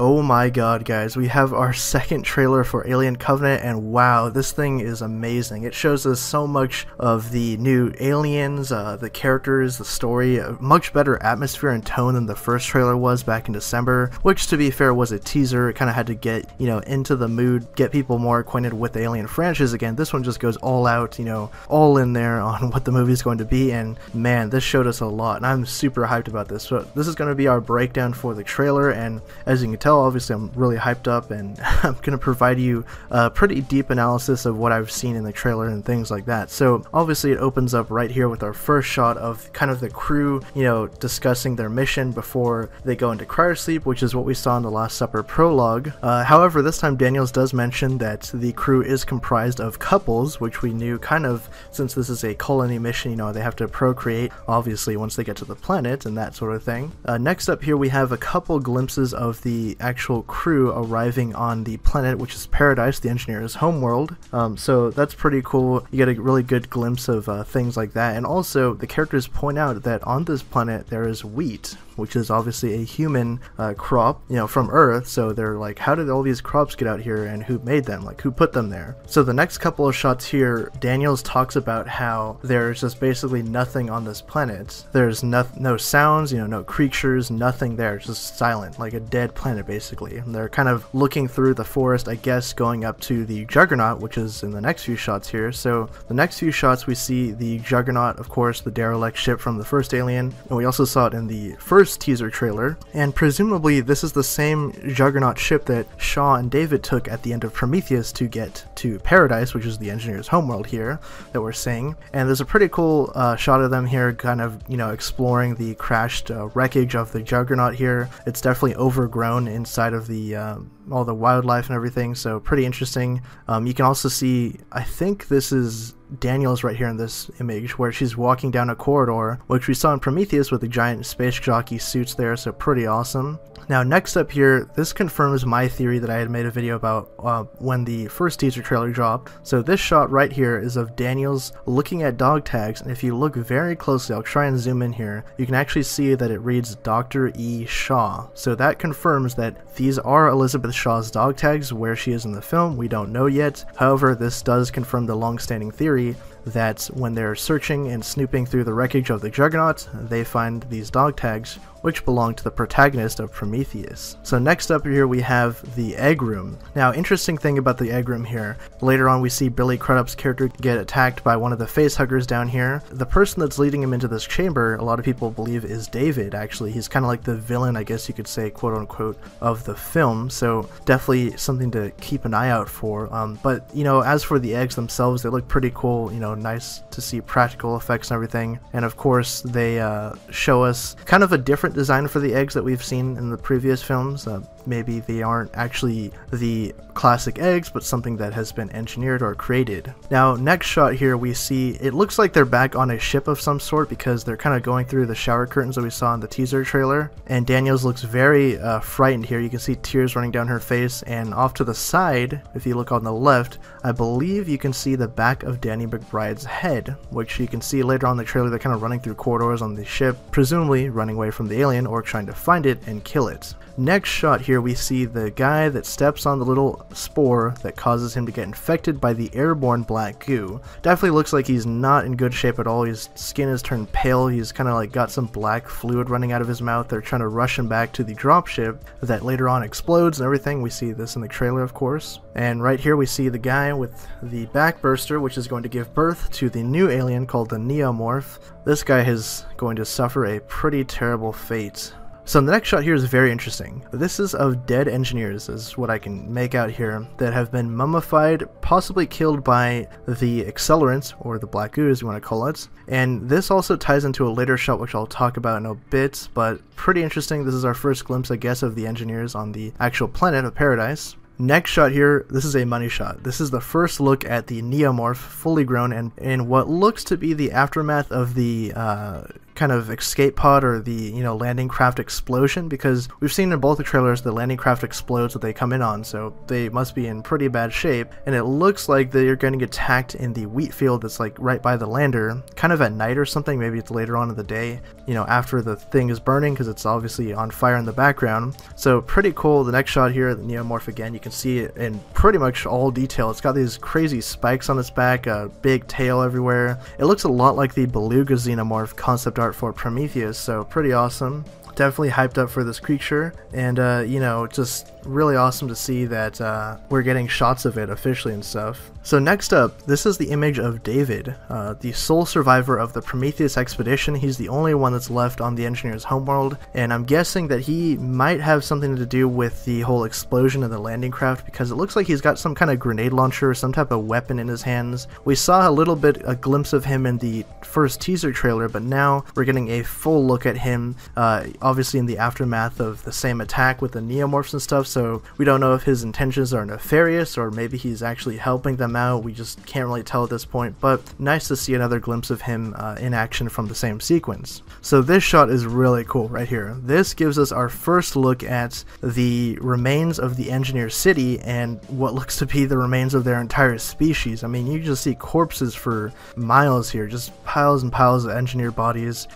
Oh my god, guys, we have our second trailer for Alien Covenant, and wow, this thing is amazing. It shows us so much of the new aliens, the characters, the story, a much better atmosphere and tone than the first trailer was back in December, which to be fair was a teaser. It kind of had to get, into the mood, get people more acquainted with the Alien franchise again. This one just goes all out, all in there on what the movie's going to be, and man, this showed us a lot, and I'm super hyped about this. So this is going to be our breakdown for the trailer, and as you can tell, obviously I'm really hyped up, and I'm going to provide you a pretty deep analysis of what I've seen in the trailer and things like that. So obviously it opens up right here with our first shot of kind of the crew, discussing their mission before they go into cryosleep, which is what we saw in the Last Supper prologue. However, this time Daniels does mention that the crew is comprised of couples, which we knew kind of since this is a colony mission, they have to procreate, obviously, once they get to the planet and that sort of thing. Next up here we have a couple glimpses of the actual crew arriving on the planet, which is Paradise, the engineer's homeworld. So that's pretty cool. You get a really good glimpse of things like that, and also the characters point out that on this planet there is wheat, which is obviously a human crop, from Earth. So they're like, how did all these crops get out here, and who made them? Like, who put them there? So the next couple of shots here, Daniels talks about how there's just basically nothing on this planet. There's no sounds, no creatures, nothing there, just silent, like a dead planet basically. And they're kind of looking through the forest, I guess, going up to the Juggernaut, which is in the next few shots here. So the next few shots we see the Juggernaut, of course, the derelict ship from the first Alien, and we also saw it in the first teaser trailer, and presumably this is the same Juggernaut ship that Shaw and David took at the end of Prometheus to get to Paradise, which is the engineer's homeworld here that we're seeing. And there's a pretty cool shot of them here kind of exploring the crashed wreckage of the Juggernaut here. It's definitely overgrown inside of the all the wildlife and everything, so pretty interesting. You can also see, I think this is Daniels right here in this image, where she's walking down a corridor, which we saw in Prometheus with the giant space jockey suits there, so pretty awesome. Now next up here, this confirms my theory that I had made a video about when the first teaser trailer dropped. So this shot right here is of Daniels looking at dog tags, and if you look very closely, I'll try and zoom in here, you can actually see that it reads Dr. E. Shaw. So that confirms that these are Elizabeth Shaw's dog tags. Where she is in the film, we don't know yet. However, this does confirm the long-standing theory that when they're searching and snooping through the wreckage of the Juggernaut, they find these dog tags, which belong to the protagonist of Prometheus. So next up here we have the egg room. Now, interesting thing about the egg room here, later on we see Billy Crudup's character get attacked by one of the facehuggers down here. The person that's leading him into this chamber, a lot of people believe is David, actually. He's kind of like the villain, I guess you could say, quote unquote, of the film, so definitely something to keep an eye out for. But, as for the eggs themselves, they look pretty cool, nice to see practical effects and everything. And of course, they show us kind of a different design for the eggs that we've seen in the previous films. Maybe they aren't actually the classic eggs, but something that has been engineered or created. Now, next shot here we see, it looks like they're back on a ship of some sort, because they're kind of going through the shower curtains that we saw in the teaser trailer, and Daniels looks very frightened here. You can see tears running down her face, and off to the side, if you look on the left, I believe you can see the back of Danny McBride's head, which you can see later on in the trailer. They're kind of running through corridors on the ship, presumably running away from the alien or trying to find it and kill it. Next shot here we see the guy that steps on the little spore that causes him to get infected by the airborne black goo. Definitely looks like he's not in good shape at all. His skin has turned pale. He's kind of like got some black fluid running out of his mouth. They're trying to rush him back to the dropship that later on explodes and everything. We see this in the trailer, of course. And right here we see the guy with the backburster, which is going to give birth to the new alien called the Morph. This guy is going to suffer a pretty terrible fate. So the next shot here is very interesting. This is of dead engineers, is what I can make out here, that have been mummified, possibly killed by the accelerant, or the black goo as you want to call it. And this also ties into a later shot which I'll talk about in a bit, but pretty interesting. This is our first glimpse, I guess, of the engineers on the actual planet of Paradise. Next shot here, this is a money shot. This is the first look at the Neomorph, fully grown, and in what looks to be the aftermath of the kind kind of escape pod or the, you know, landing craft explosion, because we've seen in both the trailers the landing craft explodes that they come in on, so they must be in pretty bad shape. And it looks like they're going to get attacked in the wheat field that's like right by the lander, kind of at night or something. Maybe it's later on in the day, you know, after the thing is burning, because it's obviously on fire in the background. So pretty cool. The next shot here, the Neomorph again, you can see it in pretty much all detail. It's got these crazy spikes on its back, a big tail everywhere. It looks a lot like the Beluga Xenomorph concept art for Prometheus, so pretty awesome. Definitely hyped up for this creature, and you know, just really awesome to see that we're getting shots of it officially and stuff. So next up, this is the image of David, the sole survivor of the Prometheus expedition. He's the only one that's left on the engineer's homeworld, and I'm guessing that he might have something to do with the whole explosion of the landing craft, because it looks like he's got some kind of grenade launcher or some type of weapon in his hands. We saw a glimpse of him in the first teaser trailer, but now we're getting a full look at him, obviously in the aftermath of the same attack with the Neomorphs and stuff, so we don't know if his intentions are nefarious or maybe he's actually helping them out. We just can't really tell at this point, but nice to see another glimpse of him in action from the same sequence. So this shot is really cool right here. This gives us our first look at the remains of the engineer city and what looks to be the remains of their entire species. I mean, you just see corpses for miles here, just piles and piles of engineer bodies,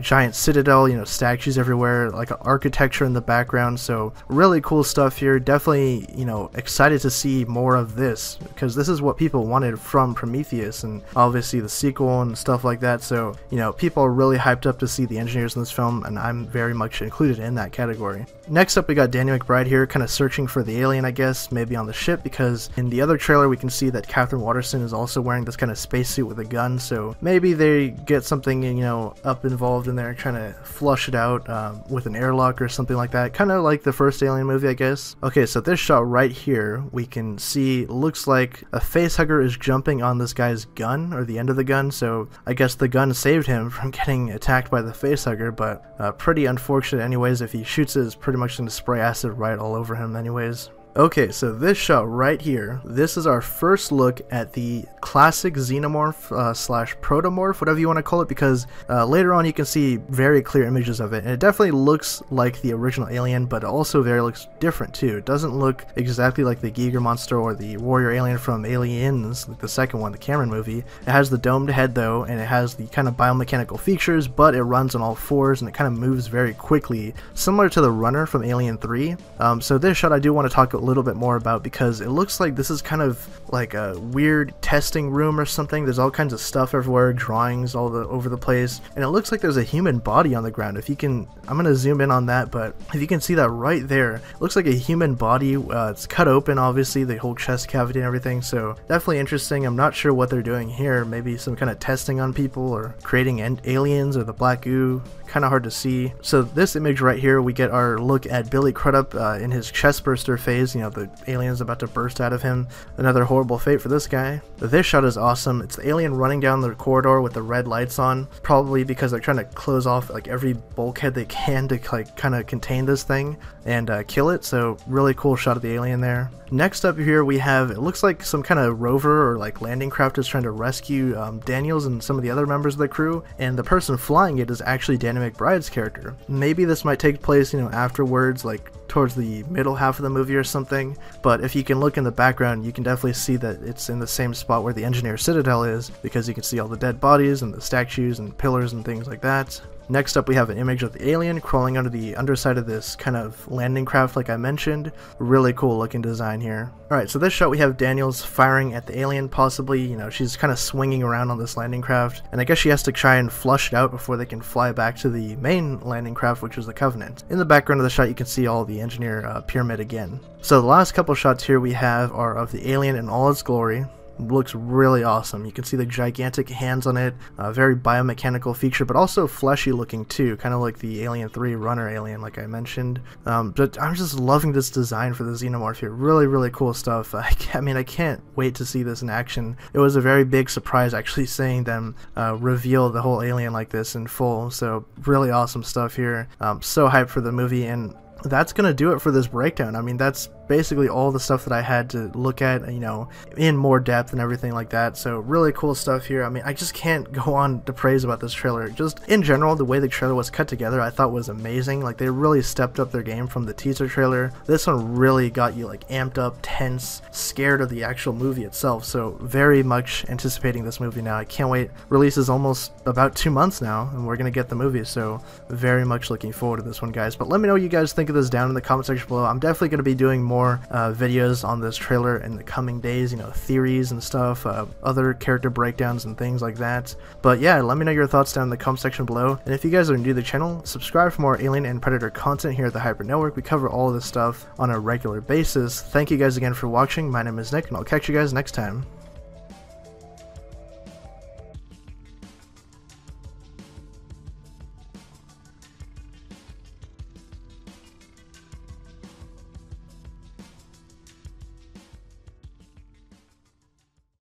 giant citadel, you know, statues everywhere, like architecture in the background. So really cool stuff here. Definitely, you know, excited to see more of this, because this is what people wanted from Prometheus and obviously the sequel and stuff like that. So, you know, people are really hyped up to see the engineers in this film, and I'm very much included in that category. Next up, we got Daniel McBride here, kind of searching for the alien, I guess, maybe on the ship, because in the other trailer we can see that Catherine Waterston is also wearing this kind of spacesuit with a gun, so maybe they get something, you know, up involved in there, trying to flush it out with an airlock or something like that, kind of like the first Alien movie, I guess. Okay, so this shot right here, we can see, looks like a facehugger is jumping on this guy's gun, or the end of the gun, so I guess the gun saved him from getting attacked by the facehugger, but pretty unfortunate anyways. If he shoots it, it's pretty much going to spray acid right all over him anyways. Okay, so this shot right here, this is our first look at the classic Xenomorph slash Protomorph, whatever you want to call it, because later on you can see very clear images of it, and it definitely looks like the original Alien, but it also looks different too. It doesn't look exactly like the Giger monster or the warrior alien from Aliens, like the second one, the Cameron movie. It has the domed head though, and it has the kind of biomechanical features, but it runs on all fours and it kind of moves very quickly, similar to the Runner from Alien 3. So this shot I do want to talk a little bit more about, because it looks like this is kind of like a weird testing room or something. There's all kinds of stuff everywhere, drawings all over the place, and it looks like there's a human body on the ground. If you can, I'm gonna zoom in on that, but if you can see that right there, it looks like a human body. It's cut open, obviously, the whole chest cavity and everything, so definitely interesting. I'm not sure what they're doing here, maybe some kind of testing on people or creating aliens or the black goo. Kind of hard to see. So this image right here, we get our look at Billy Crudup in his chest burster phase. You know, the alien is about to burst out of him. Another horrible fate for this guy. This shot is awesome. It's the alien running down the corridor with the red lights on, probably because they're trying to close off like every bulkhead they can to like kind of contain this thing and kill it. So really cool shot of the alien there. Next up here we have, it looks like some kind of rover or like landing craft is trying to rescue Daniels and some of the other members of the crew, and the person flying it is actually Danny McBride's character. Maybe this might take place, you know, afterwards, like towards the middle half of the movie or something, but if you can look in the background, you can definitely see that it's in the same spot where the engineer citadel is, because you can see all the dead bodies and the statues and pillars and things like that. Next up we have an image of the alien crawling under the underside of this kind of landing craft like I mentioned. Really cool looking design here. Alright, so this shot we have Daniels firing at the alien, possibly, you know, she's kind of swinging around on this landing craft, and I guess she has to try and flush it out before they can fly back to the main landing craft, which is the Covenant. In the background of the shot you can see all the engineer pyramid again. So the last couple shots here we have are of the alien in all its glory. Looks really awesome. You can see the gigantic hands on it, very biomechanical feature, but also fleshy looking too, kind of like the Alien 3 Runner alien like I mentioned. But I'm just loving this design for the Xenomorph here. Really cool stuff. I mean, I can't wait to see this in action. It was a very big surprise actually seeing them reveal the whole alien like this in full, so really awesome stuff here. So hyped for the movie, and that's gonna do it for this breakdown. I mean, that's basically all the stuff that I had to look at, you know, in more depth and everything like that. So really cool stuff here. I mean, I just can't go on to praise about this trailer. Just in general, the way the trailer was cut together, I thought was amazing. Like, they really stepped up their game from the teaser trailer. This one really got you like amped up, tense, scared of the actual movie itself. So very much anticipating this movie now. I can't wait. Release is almost about 2 months now, and we're gonna get the movie, so very much looking forward to this one, guys. But let me know what you guys think of this down in the comment section below. I'm definitely gonna be doing more videos on this trailer in the coming days, you know, theories and stuff, other character breakdowns and things like that. But yeah, let me know your thoughts down in the comment section below. And if you guys are new to the channel, subscribe for more Alien and Predator content here at the Hyper Network. We cover all of this stuff on a regular basis. Thank you guys again for watching. My name is Nick, and I'll catch you guys next time.